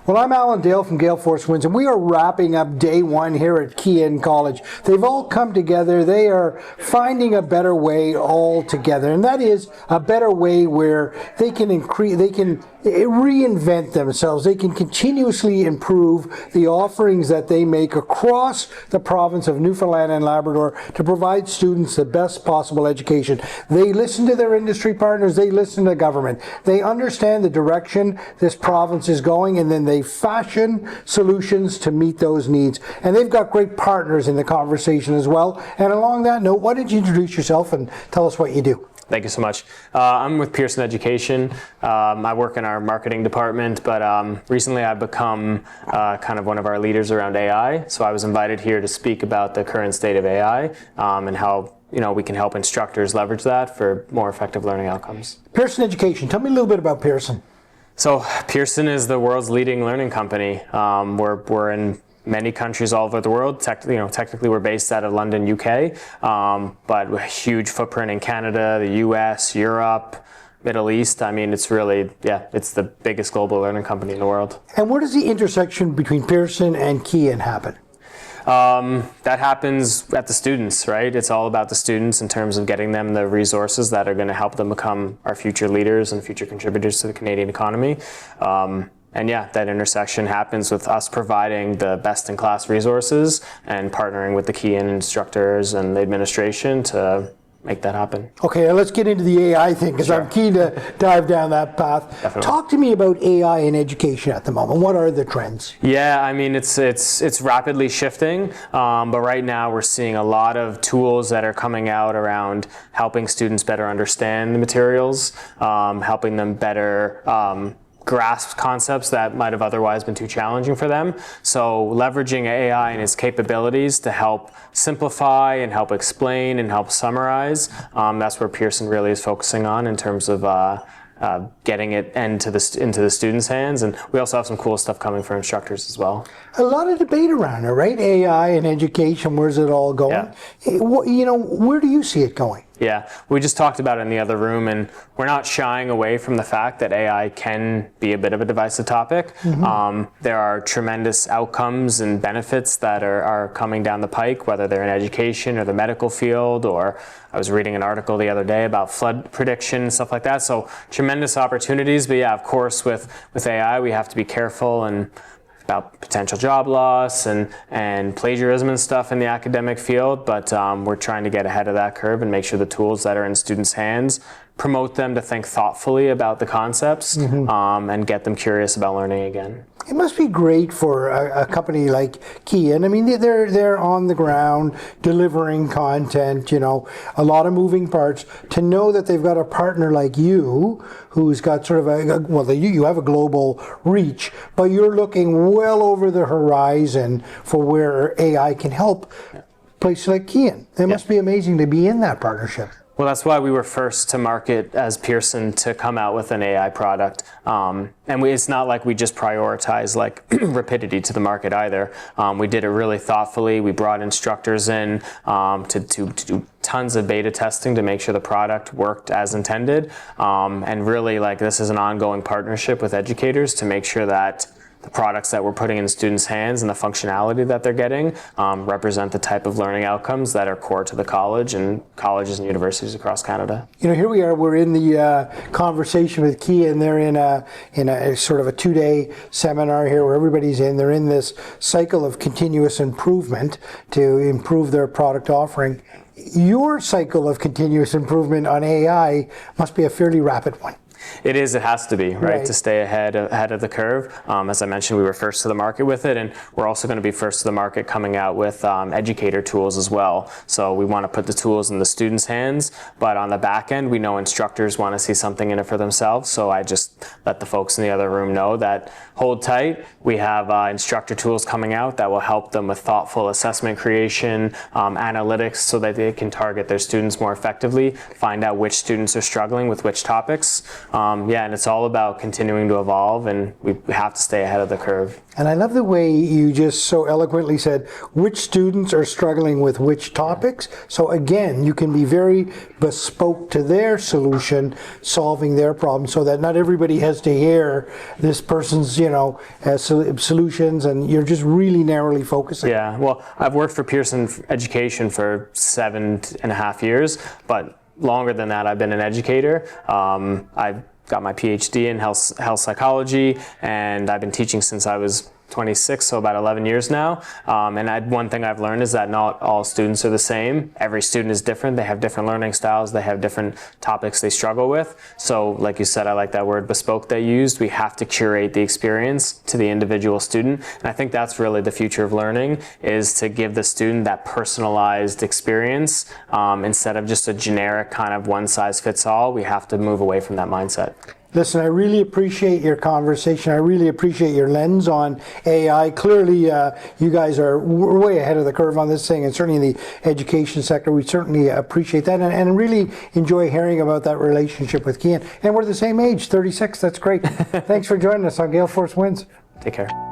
Well, I'm Alan Dale from GaleForceWins, and we are wrapping up day one here at Kean College. They've all come together. They are finding a better way all together, and that is a better way where they can reinvent themselves. They can continuously improve the offerings that they make across the province of Newfoundland and Labrador to provide students the best possible education. They listen to their industry partners. They listen to government. They understand the direction this province is going, and then they fashion solutions to meet those needs. And they've got great partners in the conversation as well. And along that note, why don't you introduce yourself and tell us what you do? Thank you so much. I'm with Pearson Education. I work in our marketing department, but recently I've become kind of one of our leaders around AI. So I was invited here to speak about the current state of AI and how we can help instructors leverage that for more effective learning outcomes. Pearson Education, tell me a little bit about Pearson. So Pearson is the world's leading learning company. We're in many countries all over the world. Technically we're based out of London, UK, but a huge footprint in Canada, the US, Europe, Middle East. I mean, it's really, it's the biggest global learning company in the world. And where does the intersection between Pearson and Kean happen? That happens at the students, right? It's all about the students in terms of getting them the resources that are going to help them become our future leaders and future contributors to the Canadian economy. And that intersection happens with us providing the best-in-class resources and partnering with the Kean instructors and the administration to make that happen. Okay, let's get into the AI thing, because Sure. I'm keen to dive down that path. Definitely. Talk to me about AI in education at the moment. What are the trends? Yeah, I mean, it's rapidly shifting, but right now we're seeing a lot of tools that are coming out around helping students better understand the materials, helping them better grasp concepts that might have otherwise been too challenging for them. So leveraging AI and its capabilities to help simplify and help explain and help summarize, that's where Pearson really is focusing on in terms of getting it into the students' hands. And we also have some cool stuff coming for instructors as well. A lot of debate around it, right? AI and education, where's it all going? Yeah. Where do you see it going? Yeah, we just talked about it in the other room, and we're not shying away from the fact that AI can be a bit of a divisive topic. Mm-hmm. There are tremendous outcomes and benefits that are coming down the pike, whether they're in education or the medical field, or I was reading an article the other day about flood prediction and stuff like that. So tremendous opportunities, but yeah, of course, with AI, we have to be careful and about potential job loss and plagiarism and stuff in the academic field, but we're trying to get ahead of that curve and make sure the tools that are in students' hands promote them to think thoughtfully about the concepts, and get them curious about learning again. It must be great for a company like Kean. I mean, they're on the ground delivering content, a lot of moving parts. To know that they've got a partner like you who's got sort of you have a global reach, but you're looking well over the horizon for where AI can help places like Kean. It must be amazing to be in that partnership. Well, that's why we were first to market as Pearson to come out with an AI product. And it's not like we just prioritize rapidity to the market either. We did it really thoughtfully. We brought instructors in to do tons of beta testing to make sure the product worked as intended. And really, this is an ongoing partnership with educators to make sure that the products that we're putting in students' hands and the functionality that they're getting represent the type of learning outcomes that are core to the college and colleges and universities across Canada. Here we are. We're in the conversation with Kean. They're in a sort of a 2-day seminar here where everybody's in. They're in this cycle of continuous improvement to improve their product offering. Your cycle of continuous improvement on AI must be a fairly rapid one. It is, it has to be, right? To stay ahead of the curve. As I mentioned, we were first to the market with it, and we're also going to be first to the market coming out with educator tools as well. So we want to put the tools in the students' hands, but on the back end, we know instructors want to see something in it for themselves. So I just let the folks in the other room know that hold tight. We have instructor tools coming out that will help them with thoughtful assessment creation, analytics, so that they can target their students more effectively, find out which students are struggling with which topics, yeah, and it's all about continuing to evolve, and we have to stay ahead of the curve. And I love the way you just so eloquently said which students are struggling with which topics. So again, you can be very bespoke to their solution, solving their problem, so that not everybody has to hear this person's, solutions, and you're just really narrowly focusing. Yeah, well, I've worked for Pearson Education for 7.5 years, but longer than that, I've been an educator. I've got my PhD in health psychology, and I've been teaching since I was 26, so about 11 years now. And one thing I've learned is that not all students are the same. Every student is different. They have different learning styles. They have different topics they struggle with. So like you said, I like that word bespoke they used. We have to curate the experience to the individual student. And I think that's really the future of learning, is to give the student that personalized experience instead of just a generic kind of one size fits all. We have to move away from that mindset. Listen, I really appreciate your conversation. I really appreciate your lens on AI. Clearly, you guys are way ahead of the curve on this thing, and certainly in the education sector, we certainly appreciate that, and really enjoy hearing about that relationship with Kian. And we're the same age, 36. That's great. Thanks for joining us on GaleForceWins. Take care.